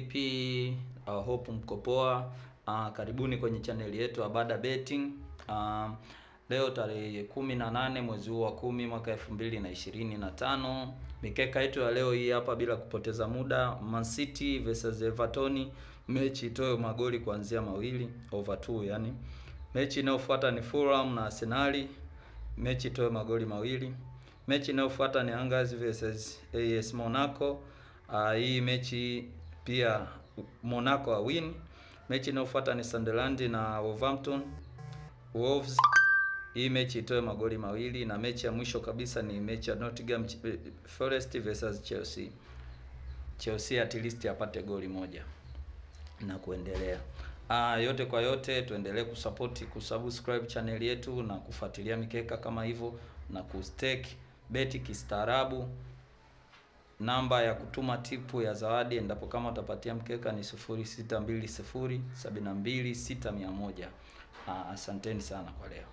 vipi? Hope mko poa. Karibuni kwenye channel yetu Abada Betting. Leo tarehe 18 mwezi wa 10 mwaka 2025. Mikeka yetu ya leo hii hapa, bila kupoteza muda. Man City versus Everton, mechi itoe magoli kuanzia mawili, over 2 yani. Mechi inayofuata ni Fulham na Arsenal, mechi itoe magoli mawili. Mechi inayofuata ni Angers versus AS Monaco. Hii mechi pia Monaco win. Mechi inayofuata ni Sunderland na Wolverhampton Wolves. Hii mechi itoe magoli mawili, na mechi ya mwisho kabisa ni mechi ya Nottingham Forest versus Chelsea. Chelsea at least apate goli moja na kuendelea. Yote kwa yote, tuendelee kusubscribe channel yetu na kufuatilia mikeka kama hivyo na kustake beti kistaarabu. Namba ya kutuma tipu ya zawadi endapo kama utapatia mkeka ni 0620726100. Asanteni sana kwa leo.